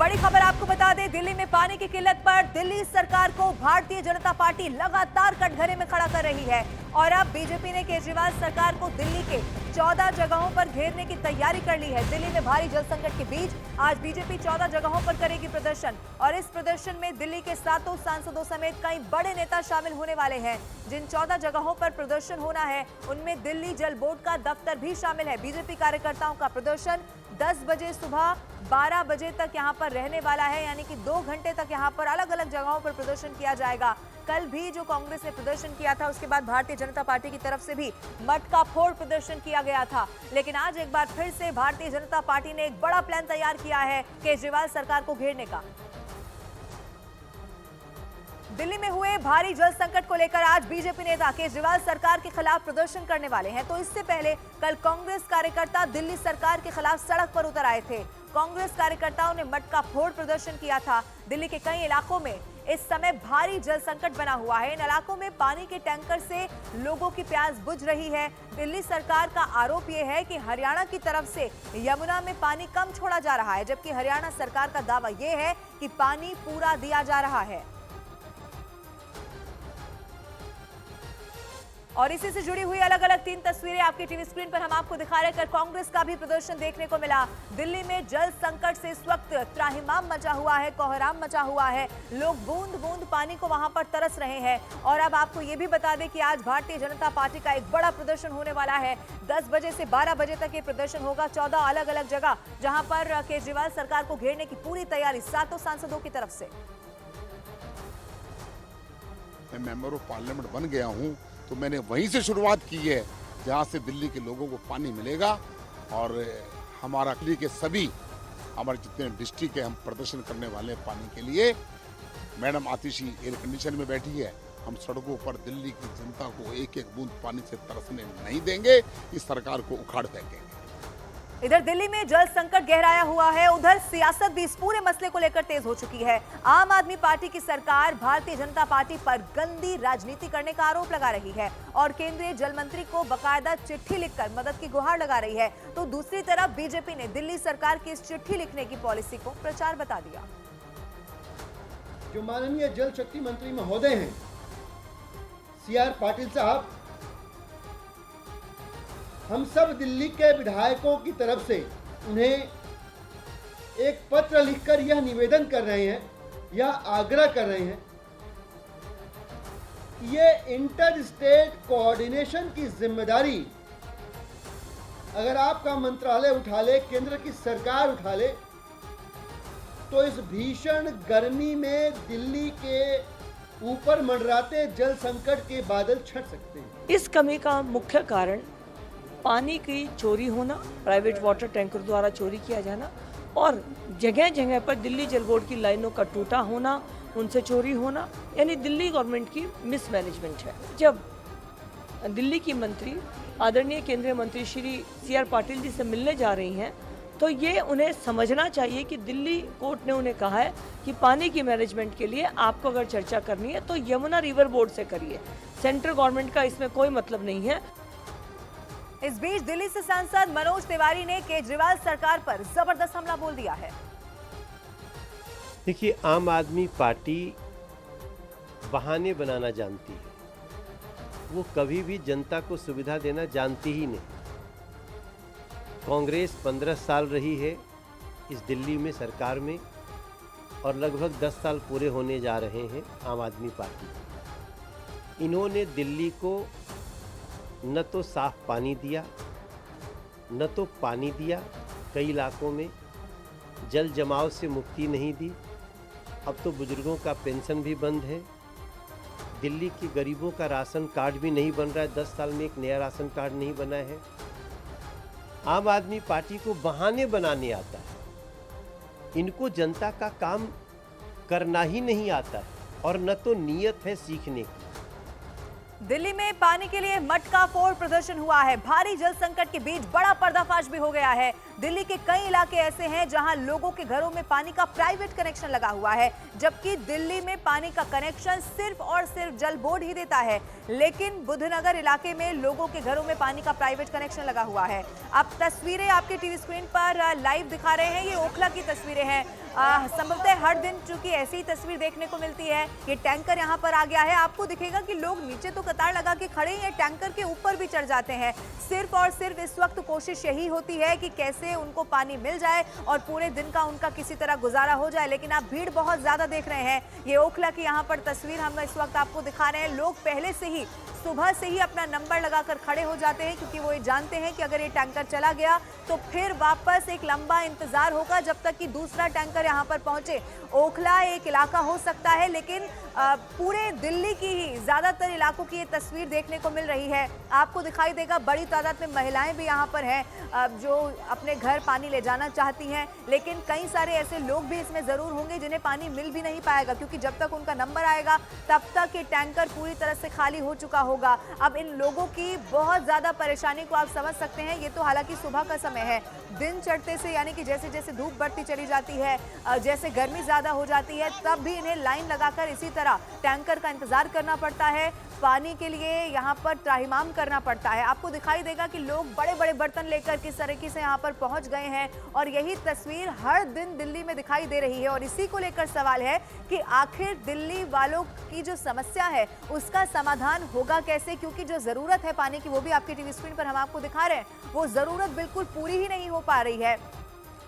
बड़ी खबर आपको बता दें, दिल्ली में पानी की किल्लत पर दिल्ली सरकार को भारतीय जनता पार्टी लगातार कटघरे में खड़ा कर रही है और अब बीजेपी ने केजरीवाल सरकार को दिल्ली के 14 जगहों पर घेरने की तैयारी कर ली है। दिल्ली में भारी जल संकट के बीच आज बीजेपी 14 जगहों पर करेगी प्रदर्शन और इस प्रदर्शन में दिल्ली के 7 सांसदों समेत कई बड़े नेता शामिल होने वाले हैं। जिन 14 जगहों पर प्रदर्शन होना है उनमें दिल्ली जल बोर्ड का दफ्तर भी शामिल है। बीजेपी कार्यकर्ताओं का प्रदर्शन 10 बजे सुबह 12 बजे तक यहां पर रहने वाला है, यानी कि 2 घंटे तक यहां पर अलग अलग जगहों पर प्रदर्शन किया जाएगा। कल भी जो कांग्रेस ने प्रदर्शन किया था उसके बाद भारतीय जनता पार्टी की तरफ से भी मटका फोड़ प्रदर्शन किया गया था, लेकिन आज एक बार फिर से भारतीय जनता पार्टी ने एक बड़ा प्लान तैयार किया है केजरीवाल सरकार को घेरने का। दिल्ली में हुए भारी जल संकट को लेकर आज बीजेपी नेता केजरीवाल सरकार के खिलाफ प्रदर्शन करने वाले हैं। तो इससे पहले कल कांग्रेस कार्यकर्ता दिल्ली सरकार के खिलाफ सड़क पर उतर आए थे। कांग्रेस कार्यकर्ताओं ने मटका फोड़ प्रदर्शन किया था। दिल्ली के कई इलाकों में इस समय भारी जल संकट बना हुआ है। इन इलाकों में पानी के टैंकर से लोगों की प्यास बुझ रही है। दिल्ली सरकार का आरोप यह है कि हरियाणा की तरफ से यमुना में पानी कम छोड़ा जा रहा है, जबकि हरियाणा सरकार का दावा यह है कि पानी पूरा दिया जा रहा है। और इसी से जुड़ी हुई अलग अलग 3 तस्वीरें आपकी टीवी स्क्रीन पर हम आपको दिखा रहे हैं। कांग्रेस का भी प्रदर्शन देखने को मिला। दिल्ली में जल संकट से इस वक्त त्राहिमाम मचा हुआ है, कोहराम मचा हुआ है। लोग बूंद बूंद पानी को वहां पर तरस रहे हैं। और अब आपको ये भी बता दें कि आज भारतीय जनता पार्टी का एक बड़ा प्रदर्शन होने वाला है। 10 बजे से 12 बजे तक ये प्रदर्शन होगा। 14 अलग अलग जगह जहां पर केजरीवाल सरकार को घेरने की पूरी तैयारी 7 सांसदों की तरफ से। मैं मेंबर ऑफ पार्लियामेंट बन गया हूँ तो मैंने वहीं से शुरुआत की है जहाँ से दिल्ली के लोगों को पानी मिलेगा। और हमारा दिल्ली के सभी हमारे जितने डिस्ट्रिक्ट है हम प्रदर्शन करने वाले हैं पानी के लिए। मैडम आतिशी एयर कंडीशन में बैठी है। हम सड़कों पर दिल्ली की जनता को एक एक बूंद पानी से तरसने नहीं देंगे। इस सरकार को उखाड़ फेंकेंगे। इधर दिल्ली में जल संकट गहराया हुआ है, उधर सियासत भी इस पूरे मसले को लेकर तेज हो चुकी है। आम आदमी पार्टी की सरकार भारतीय जनता पार्टी पर गंदी राजनीति करने का आरोप लगा रही है और केंद्रीय जल मंत्री को बकायदा चिट्ठी लिखकर मदद की गुहार लगा रही है। तो दूसरी तरफ बीजेपी ने दिल्ली सरकार की इस चिट्ठी लिखने की पॉलिसी को प्रचार बता दिया। जो माननीय जल शक्ति मंत्री महोदय हैं CR पाटिल साहब, हम सब दिल्ली के विधायकों की तरफ से उन्हें एक पत्र लिखकर यह निवेदन कर रहे हैं, यह आग्रह कर रहे हैं कि ये इंटर स्टेट कोऑर्डिनेशन की जिम्मेदारी अगर आपका मंत्रालय उठा ले, केंद्र की सरकार उठा ले, तो इस भीषण गर्मी में दिल्ली के ऊपर मंडराते जल संकट के बादल छट सकते हैं। इस कमी का मुख्य कारण पानी की चोरी होना, प्राइवेट वाटर टैंकर द्वारा चोरी किया जाना और जगह जगह पर दिल्ली जल बोर्ड की लाइनों का टूटा होना, उनसे चोरी होना, यानी दिल्ली गवर्नमेंट की मिसमैनेजमेंट है। जब दिल्ली की मंत्री आदरणीय केंद्रीय मंत्री श्री CR पाटिल जी से मिलने जा रही हैं तो ये उन्हें समझना चाहिए कि दिल्ली कोर्ट ने उन्हें कहा है कि पानी की मैनेजमेंट के लिए आपको अगर चर्चा करनी है तो यमुना रिवर बोर्ड से करिए। सेंट्रल गवर्नमेंट का इसमें कोई मतलब नहीं है। इस बीच दिल्ली से सांसद मनोज तिवारी ने केजरीवाल सरकार पर जबरदस्त हमला बोल दिया है। देखिए, आम आदमी पार्टी बहाने बनाना जानती है, वो कभी भी जनता को सुविधा देना जानती ही नहीं। कांग्रेस 15 साल रही है इस दिल्ली में सरकार में और लगभग 10 साल पूरे होने जा रहे हैं आम आदमी पार्टी। इन्होंने दिल्ली को न तो साफ पानी दिया, न तो पानी दिया, कई इलाकों में जल जमाव से मुक्ति नहीं दी। अब तो बुजुर्गों का पेंशन भी बंद है। दिल्ली के गरीबों का राशन कार्ड भी नहीं बन रहा है। 10 साल में एक नया राशन कार्ड नहीं बना है। आम आदमी पार्टी को बहाने बनाने आता है। इनको जनता का काम करना ही नहीं आता है और न तो नीयत है सीखने की। दिल्ली में पानी के लिए मटका फोड़ प्रदर्शन हुआ है। भारी जल संकट के बीच बड़ा पर्दाफाश भी हो गया है। दिल्ली के कई इलाके ऐसे हैं जहां लोगों के घरों में पानी का प्राइवेट कनेक्शन लगा हुआ है, जबकि दिल्ली में पानी का कनेक्शन सिर्फ और सिर्फ जल बोर्ड ही देता है। लेकिन बुद्धनगर इलाके में लोगों के घरों में पानी का प्राइवेट कनेक्शन लगा हुआ है। अब तस्वीरें आपके टीवी स्क्रीन पर लाइव दिखा रहे हैं, ये ओखला की तस्वीरें हैं। संभवतः हर दिन चूंकि ऐसी ही तस्वीर देखने को मिलती है। ये टैंकर यहाँ पर आ गया है, आपको दिखेगा कि लोग नीचे तो कतार लगा के खड़े हैं, टैंकर के ऊपर भी चढ़ जाते हैं। सिर्फ और सिर्फ इस वक्त कोशिश यही होती है कि कैसे उनको पानी मिल जाए और पूरे दिन का उनका किसी तरह गुजारा हो जाए। लेकिन आप भीड़ बहुत ज्यादा देख रहे हैं। ये ओखला की यहाँ पर तस्वीर हम इस वक्त आपको दिखा रहे हैं। लोग पहले से ही सुबह से ही अपना नंबर लगाकर खड़े हो जाते हैं, क्योंकि वो ये जानते हैं कि अगर ये टैंकर चला गया तो फिर वापस एक लंबा इंतजार होगा जब तक कि दूसरा टैंकर यहाँ पर पहुंचे। ओखला एक इलाका हो सकता है, लेकिन पूरे दिल्ली की ही ज्यादातर इलाकों की ये तस्वीर देखने को मिल रही है। आपको दिखाई देगा बड़ी तादाद में महिलाएं भी यहाँ पर हैं जो अपने घर पानी ले जाना चाहती हैं। लेकिन कई सारे ऐसे लोग भी इसमें जरूर होंगे जिन्हें पानी मिल भी नहीं पाएगा, क्योंकि जब तक उनका नंबर आएगा तब तक ये टैंकर पूरी तरह से खाली हो चुका होगा। अब इन लोगों की बहुत ज्यादा परेशानी को आप समझ सकते हैं। ये तो हालांकि सुबह का समय है, दिन चढ़ते से यानी कि जैसे जैसे धूप बढ़ती चली जाती है, जैसे गर्मी ज्यादा हो जाती है, तब भी इन्हें लाइन लगाकर इसी तरह टैंकर का इंतजार करना पड़ता है। पानी के लिए यहाँ पर त्राहिमाम करना पड़ता है। आपको दिखाई देगा कि लोग बड़े बड़े बर्तन लेकर किस तरीके से यहाँ पर पहुंच गए हैं, और यही तस्वीर हर दिन दिल्ली में दिखाई दे रही है। और इसी को लेकर सवाल है कि आखिर दिल्ली वालों की जो समस्या है उसका समाधान होगा कैसे, क्योंकि जो जरूरत है पानी की वो भी आपके टीवी स्क्रीन पर हम आपको दिखा रहे हैं, वो जरूरत बिल्कुल पूरी ही नहीं हो पा रही है।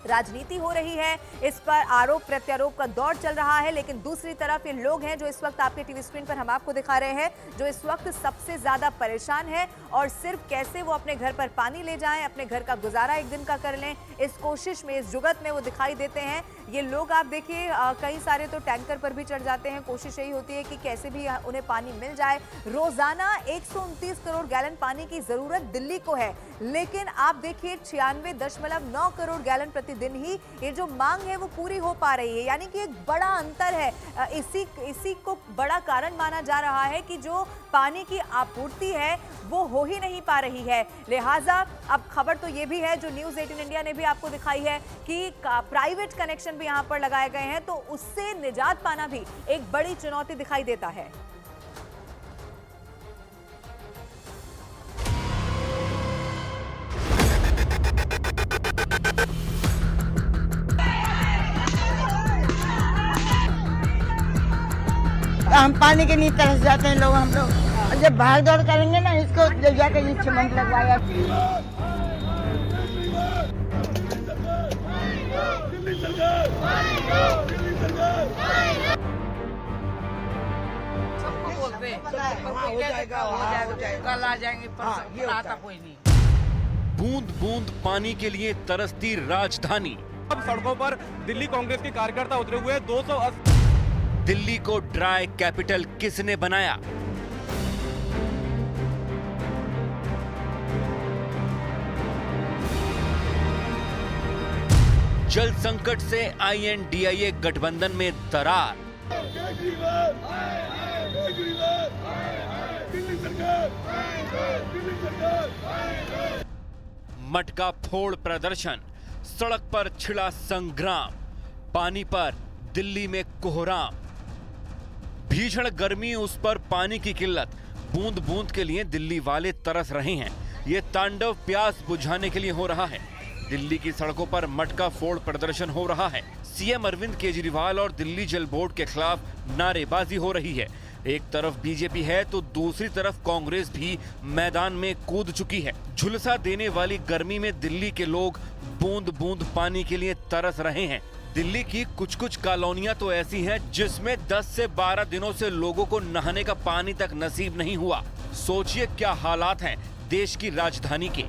राजनीति हो रही है, इस पर आरोप प्रत्यारोप का दौर चल रहा है। लेकिन दूसरी तरफ ये लोग हैं जो इस वक्त आपके टीवी स्क्रीन पर हम आपको दिखा रहे हैं, जो इस वक्त सबसे ज्यादा परेशान है और सिर्फ कैसे वो अपने घर पर पानी ले जाएं, अपने घर का गुजारा एक दिन का कर लें, इस कोशिश में, इस जुगत में वो दिखाई देते हैं। ये लोग आप देखिए कई सारे तो टैंकर पर भी चढ़ जाते हैं। कोशिश यही होती है कि कैसे भी उन्हें पानी मिल जाए। रोजाना 129 करोड़ गैलन पानी की जरूरत दिल्ली को है, लेकिन आप देखिए 96.9 करोड़ गैलन प्रतिदिन ही ये जो मांग है वो पूरी हो पा रही है। यानी कि एक बड़ा अंतर है। इसी को बड़ा कारण माना जा रहा है कि जो पानी की आपूर्ति है वो हो ही नहीं पा रही है। लिहाजा अब खबर तो ये भी है, जो न्यूज़ 18 इंडिया ने भी आपको दिखाई है, कि प्राइवेट कनेक्शन भी यहाँ पर लगाए गए हैं, तो उससे निजात पाना भी एक बड़ी चुनौती दिखाई देता है। हम पानी के लिए तरस जाते हैं लोग, हम लोग जब भाग दौड़ करेंगे ना, इसको ले जाकर ये सीमेंट लगवाया। सबको बोलते हैं हो जाएगा, कल आ जाएंगे, परसों आता कोई नहीं। बूंद बूंद पानी के लिए तरसती राजधानी। अब सड़कों पर दिल्ली कांग्रेस के कार्यकर्ता उतरे हुए 280। दिल्ली को ड्राई कैपिटल किसने बनाया? जल संकट से INDIA गठबंधन में दरार। मटका फोड़ प्रदर्शन, सड़क पर छिड़ा संग्राम, पानी पर दिल्ली में कोहराम। भीषण गर्मी, उस पर पानी की किल्लत, बूंद बूंद के लिए दिल्ली वाले तरस रहे हैं। ये तांडव प्यास बुझाने के लिए हो रहा है। दिल्ली की सड़कों पर मटका फोड़ प्रदर्शन हो रहा है। CM अरविंद केजरीवाल और दिल्ली जल बोर्ड के खिलाफ नारेबाजी हो रही है। एक तरफ बीजेपी है तो दूसरी तरफ कांग्रेस भी मैदान में कूद चुकी है। झुलसा देने वाली गर्मी में दिल्ली के लोग बूंद बूंद पानी के लिए तरस रहे हैं। दिल्ली की कुछ कुछ कॉलोनियां तो ऐसी हैं जिसमें 10 से 12 दिनों से लोगों को नहाने का पानी तक नसीब नहीं हुआ। सोचिए क्या हालात हैं देश की राजधानी के।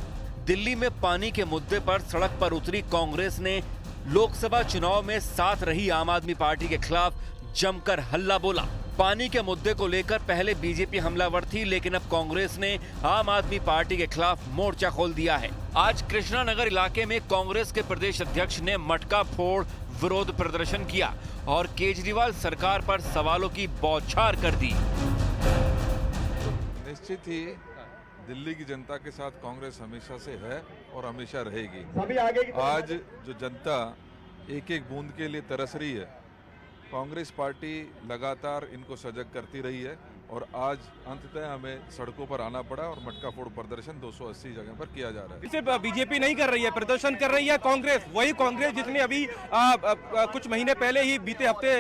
दिल्ली में पानी के मुद्दे पर सड़क पर उतरी कांग्रेस ने लोकसभा चुनाव में साथ रही आम आदमी पार्टी के खिलाफ जमकर हल्ला बोला। पानी के मुद्दे को लेकर पहले बीजेपी हमलावर थी, लेकिन अब कांग्रेस ने आम आदमी पार्टी के खिलाफ मोर्चा खोल दिया है। आज कृष्णानगर इलाके में कांग्रेस के प्रदेश अध्यक्ष ने मटका फोड़ विरोध प्रदर्शन किया और केजरीवाल सरकार पर सवालों की बौछार कर दी। निश्चित ही दिल्ली की जनता के साथ कांग्रेस हमेशा से है और हमेशा रहेगी। आज जो जनता एक एक बूंद के लिए तरस रही है, कांग्रेस पार्टी लगातार इनको सजग करती रही है और आज अंततः हमें सड़कों पर आना पड़ा और मटका फोड़ प्रदर्शन 280 जगह पर किया जा रहा है। सिर्फ बीजेपी नहीं कर रही है, प्रदर्शन कर रही है कांग्रेस, वही कांग्रेस जिसने अभी कुछ महीने पहले ही बीते हफ्ते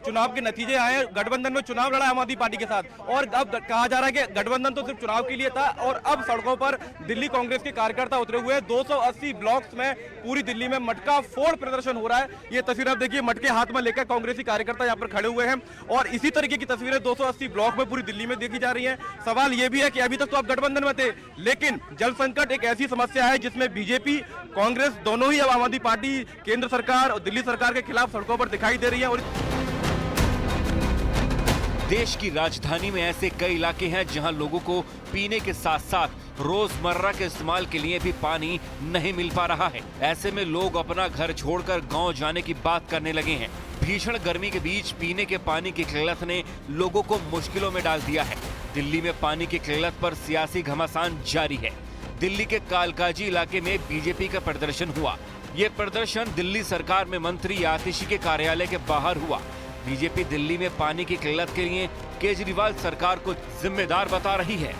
चुनाव के नतीजे आए, गठबंधन में चुनाव लड़ा आम आदमी पार्टी के साथ, और अब कहा जा रहा है कि गठबंधन तो सिर्फ चुनाव के लिए था और अब सड़कों पर दिल्ली कांग्रेस के कार्यकर्ता उतरे हुए हैं। 280 ब्लॉक्स में पूरी दिल्ली में मटका फोड़ प्रदर्शन हो रहा है। ये तस्वीर आप देखिए, मटके हाथ में लेकर कांग्रेसी कार्यकर्ता यहाँ पर खड़े हुए हैं और इसी तरीके की तस्वीरें 280 ब्लॉक में पूरी दिल्ली में देखी जा रही है। सवाल यह भी है कि अभी तक तो आप गठबंधन में थे, लेकिन जल संकट एक ऐसी समस्या है जिसमें बीजेपी कांग्रेस दोनों ही अब आम आदमी पार्टी, केंद्र सरकार और दिल्ली सरकार के खिलाफ सड़कों पर दिखाई दे रही है। और देश की राजधानी में ऐसे कई इलाके हैं जहां लोगों को पीने के साथ साथ रोजमर्रा के इस्तेमाल के लिए भी पानी नहीं मिल पा रहा है। ऐसे में लोग अपना घर छोड़कर गांव जाने की बात करने लगे हैं। भीषण गर्मी के बीच पीने के पानी की किल्लत ने लोगों को मुश्किलों में डाल दिया है। दिल्ली में पानी की किल्लत पर सियासी घमासान जारी है। दिल्ली के कालकाजी इलाके में बीजेपी का प्रदर्शन हुआ। ये प्रदर्शन दिल्ली सरकार में मंत्री आतिशी के कार्यालय के बाहर हुआ। बीजेपी दिल्ली में पानी की किल्लत के लिए केजरीवाल सरकार को जिम्मेदार बता रही है।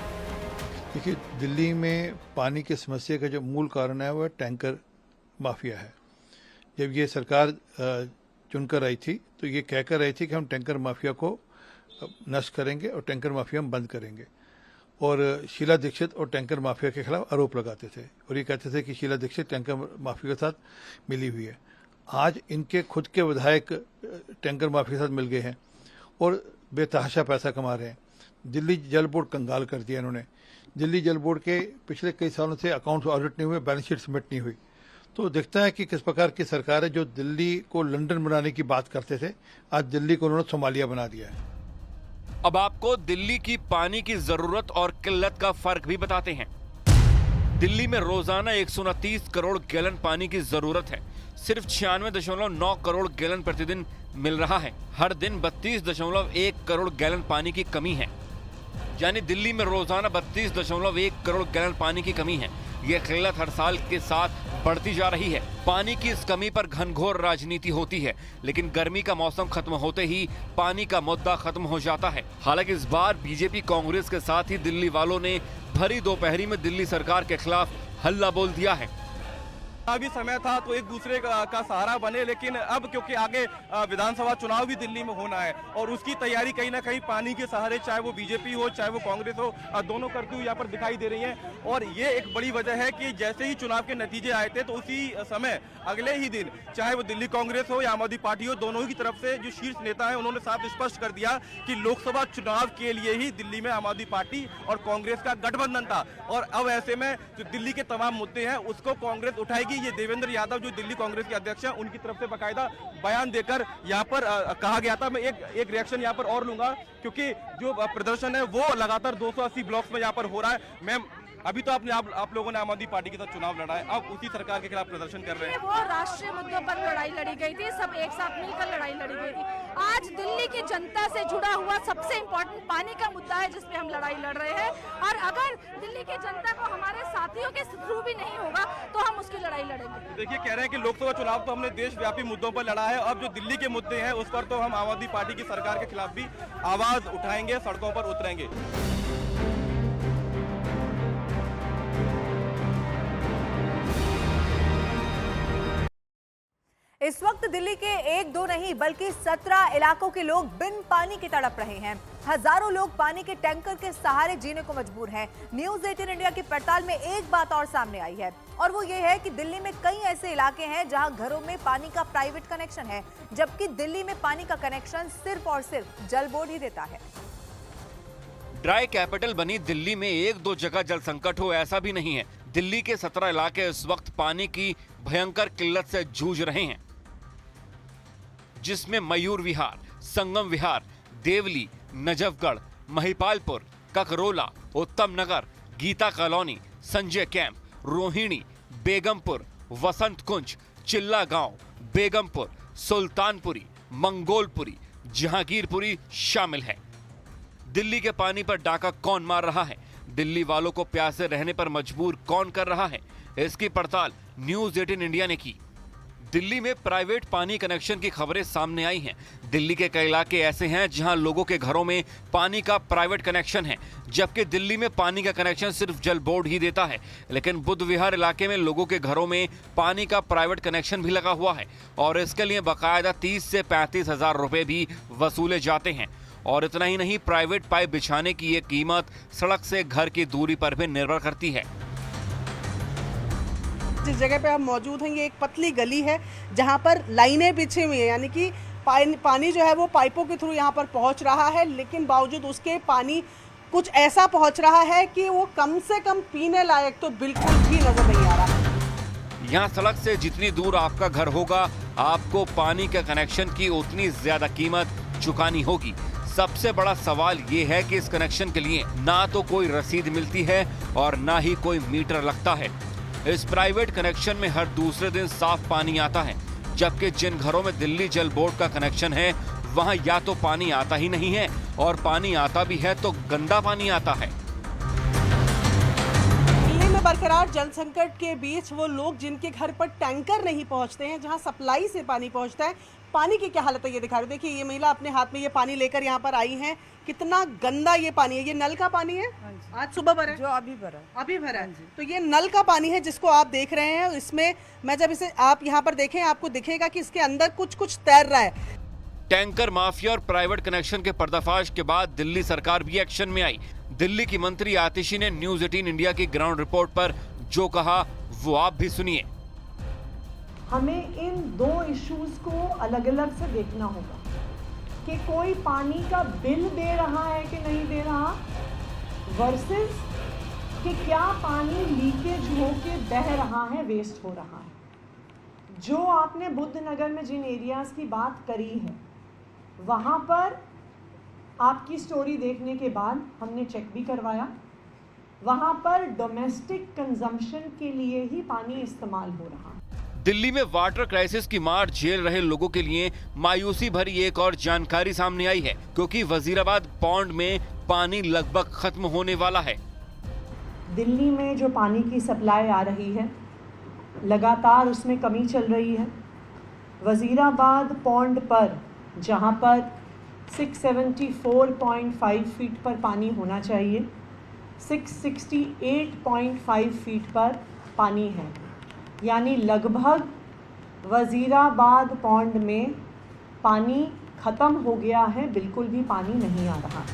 देखिए, दिल्ली में पानी की समस्या का जो मूल कारण है वह टैंकर माफिया है। जब ये सरकार चुनकर आई थी तो ये कहकर आई थी कि हम टैंकर माफिया को नष्ट करेंगे और टैंकर माफिया हम बंद करेंगे, और शीला दीक्षित और टैंकर माफिया के खिलाफ आरोप लगाते थे और ये कहते थे कि शीला दीक्षित टैंकर माफिया के साथ मिली हुई है। आज इनके खुद के विधायक टैंकर माफिया के साथ मिल गए हैं और बेतहाशा पैसा कमा रहे हैं। दिल्ली जल बोर्ड कंगाल कर दिया इन्होंने। दिल्ली जल बोर्ड के पिछले कई सालों से अकाउंट्स ऑडिट नहीं हुए, बैलेंस शीट सबमिट नहीं हुई। तो दिखता है कि किस प्रकार की सरकार है। जो दिल्ली को लंदन बनाने की बात करते थे, आज दिल्ली को उन्होंने सोमालिया बना दिया है। अब आपको दिल्ली की पानी की जरूरत और किल्लत का फर्क भी बताते हैं। दिल्ली में रोजाना 129 करोड़ गैलन पानी की जरूरत है। सिर्फ 96.9 करोड़ गैलन प्रतिदिन मिल रहा है। हर दिन 32.1 करोड़ गैलन पानी की कमी है। यानी दिल्ली में रोजाना 32.1 करोड़ गैलन पानी की कमी है। यह किल्लत हर साल के साथ बढ़ती जा रही है। पानी की इस कमी पर घनघोर राजनीति होती है, लेकिन गर्मी का मौसम खत्म होते ही पानी का मुद्दा खत्म हो जाता है। हालांकि इस बार बीजेपी कांग्रेस के साथ ही दिल्ली वालों ने भरी दोपहरी में दिल्ली सरकार के खिलाफ हल्ला बोल दिया है। अभी समय था तो एक दूसरे का सहारा बने, लेकिन अब क्योंकि आगे विधानसभा चुनाव भी दिल्ली में होना है और उसकी तैयारी कहीं ना कहीं पानी के सहारे, चाहे वो बीजेपी हो चाहे वो कांग्रेस हो, दोनों करती हुई यहाँ पर दिखाई दे रही हैं। और ये एक बड़ी वजह है कि जैसे ही चुनाव के नतीजे आए थे तो उसी समय अगले ही दिन चाहे वो दिल्ली कांग्रेस हो या आम आदमी पार्टी हो, दोनों की तरफ से जो शीर्ष नेता है उन्होंने साफ स्पष्ट कर दिया कि लोकसभा चुनाव के लिए ही दिल्ली में आम आदमी पार्टी और कांग्रेस का गठबंधन था। और अब ऐसे में जो दिल्ली के तमाम मुद्दे हैं उसको कांग्रेस उठाएगी। ये देवेंद्र यादव जो दिल्ली कांग्रेस के अध्यक्ष हैं उनकी तरफ से बाकायदा बयान देकर यहाँ पर कहा गया था। मैं एक रिएक्शन यहाँ पर और लूंगा, क्योंकि जो प्रदर्शन है वो लगातार 280 ब्लॉक्स में यहाँ पर हो रहा है। मैम, अभी तो आप लोगों ने आम आदमी पार्टी के साथ चुनाव लड़ा है, अब उसी सरकार के खिलाफ प्रदर्शन कर रहे हैं। वो राष्ट्रीय मुद्दों पर लड़ाई लड़ी गई थी, सब एक साथ मिलकर लड़ाई लड़ी गई थी। आज दिल्ली की जनता से जुड़ा हुआ सबसे इम्पोर्टेंट पानी का मुद्दा है जिस पे हम लड़ाई लड़ रहे हैं, और अगर दिल्ली की जनता को हमारे साथियों के थ्रू भी नहीं होगा तो हम उसकी लड़ाई लड़ेंगे। देखिए, कह रहे हैं कि लोकसभा चुनाव तो हमने देशव्यापी मुद्दों पर लड़ा है, अब जो दिल्ली के मुद्दे हैं उस पर तो हम आम आदमी पार्टी की सरकार के खिलाफ भी आवाज उठाएंगे, सड़कों पर उतरेंगे। इस वक्त दिल्ली के 1-2 नहीं बल्कि 17 इलाकों के लोग बिन पानी के तड़प रहे हैं। हजारों लोग पानी के टैंकर के सहारे जीने को मजबूर हैं। न्यूज 18 इंडिया की पड़ताल में एक बात और सामने आई है, और वो ये है कि दिल्ली में कई ऐसे इलाके हैं जहां घरों में पानी का प्राइवेट कनेक्शन है, जबकि दिल्ली में पानी का कनेक्शन सिर्फ और सिर्फ जल बोर्ड ही देता है। ड्राई कैपिटल बनी दिल्ली में 1-2 जगह जल संकट हो ऐसा भी नहीं है। दिल्ली के 17 इलाके इस वक्त पानी की भयंकर किल्लत से जूझ रहे हैं, जिसमें मयूर विहार, संगम विहार, देवली, नजफगढ़, महिपालपुर, ककरोला, उत्तम नगर, गीता कॉलोनी, संजय कैंप, रोहिणी, बेगमपुर, वसंत कुंज, चिल्ला गांव, बेगमपुर, सुल्तानपुरी, मंगोलपुरी, जहांगीरपुरी शामिल है। दिल्ली के पानी पर डाका कौन मार रहा है? दिल्ली वालों को प्यासे रहने पर मजबूर कौन कर रहा है, इसकी पड़ताल न्यूज 18 इंडिया ने की। दिल्ली में प्राइवेट पानी कनेक्शन की खबरें सामने आई हैं। दिल्ली के कई इलाके ऐसे हैं जहां लोगों के घरों में पानी का प्राइवेट कनेक्शन है, जबकि दिल्ली में पानी का कनेक्शन सिर्फ जल बोर्ड ही देता है। लेकिन बुद्ध विहार इलाके में लोगों के घरों में पानी का प्राइवेट कनेक्शन भी लगा हुआ है और इसके लिए बाकायदा 30 से 35 हजार रुपए भी वसूले जाते हैं। और इतना ही नहीं, प्राइवेट पाइप बिछाने की ये कीमत सड़क से घर की दूरी पर भी निर्भर करती है। जिस जगह पे आप मौजूद हैं, ये एक पतली गली है जहां पर लाइनें बिछी हुई हैं, यानी कि पानी जो है वो पाइपों के थ्रू यहां पर पहुंच रहा है, लेकिन बावजूद उसके पानी कुछ ऐसा पहुंच रहा है कि वो कम से कम पीने लायक तो बिल्कुल भी नजर नहीं आ रहा है। यहाँ सड़क से जितनी दूर आपका घर होगा, आपको पानी के कनेक्शन की उतनी ज्यादा कीमत चुकानी होगी। सबसे बड़ा सवाल ये है कि इस कनेक्शन के लिए ना तो कोई रसीद मिलती है और ना ही कोई मीटर लगता है। इस प्राइवेट कनेक्शन में हर दूसरे दिन साफ पानी आता है, जबकि जिन घरों में दिल्ली जल बोर्ड का कनेक्शन है वहां या तो पानी आता ही नहीं है और पानी आता भी है तो गंदा पानी आता है। दिल्ली में बरकरार जल संकट के बीच वो लोग जिनके घर पर टैंकर नहीं पहुंचते हैं, जहां सप्लाई से पानी पहुंचता है, पानी की क्या हालत है ये दिखा रहे। देखिए, ये महिला अपने हाथ में ये पानी लेकर यहाँ पर आई है। कितना गंदा ये पानी है। ये नल का पानी है, आज सुबह भरा है, जो अभी भरा है। तो ये नल का पानी है जिसको आप देख रहे हैं। इसमें मैं जब इसे आप यहाँ पर देखें, आपको दिखेगा कि इसके अंदर कुछ तैर रहा है। टैंकर माफिया और प्राइवेट कनेक्शन के पर्दाफाश के बाद दिल्ली सरकार भी एक्शन में आई। दिल्ली की मंत्री आतिशी ने न्यूज 18 इंडिया की ग्राउंड रिपोर्ट पर जो कहा वो आप भी सुनिए। हमें इन दो इश्यूज को अलग अलग से देखना होगा कि कोई पानी का बिल दे रहा है कि नहीं दे रहा, वर्सेस कि क्या पानी लीकेज होके बह रहा है, वेस्ट हो रहा है। जो आपने बुद्ध नगर में जिन एरियाज की बात करी है, वहाँ पर आपकी स्टोरी देखने के बाद हमने चेक भी करवाया, वहाँ पर डोमेस्टिक कंजम्पशन के लिए ही पानी इस्तेमाल हो रहा है। दिल्ली में वाटर क्राइसिस की मार झेल रहे लोगों के लिए मायूसी भरी एक और जानकारी सामने आई है, क्योंकि वजीराबाद पौंड में पानी लगभग खत्म होने वाला है। दिल्ली में जो पानी की सप्लाई आ रही है, लगातार उसमें कमी चल रही है। वजीराबाद पौंड पर जहां पर 674.5 फीट पर पानी होना चाहिए, 668.5 फीट पर पानी है, यानी लगभग वजीराबाद पौंड में पानी खत्म हो गया है, बिल्कुल भी पानी नहीं आ रहा।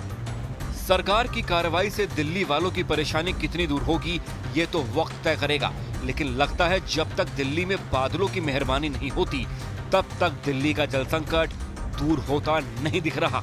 सरकार की कार्रवाई से दिल्ली वालों की परेशानी कितनी दूर होगी ये तो वक्त तय करेगा, लेकिन लगता है जब तक दिल्ली में बादलों की मेहरबानी नहीं होती तब तक दिल्ली का जल संकट दूर होता नहीं दिख रहा।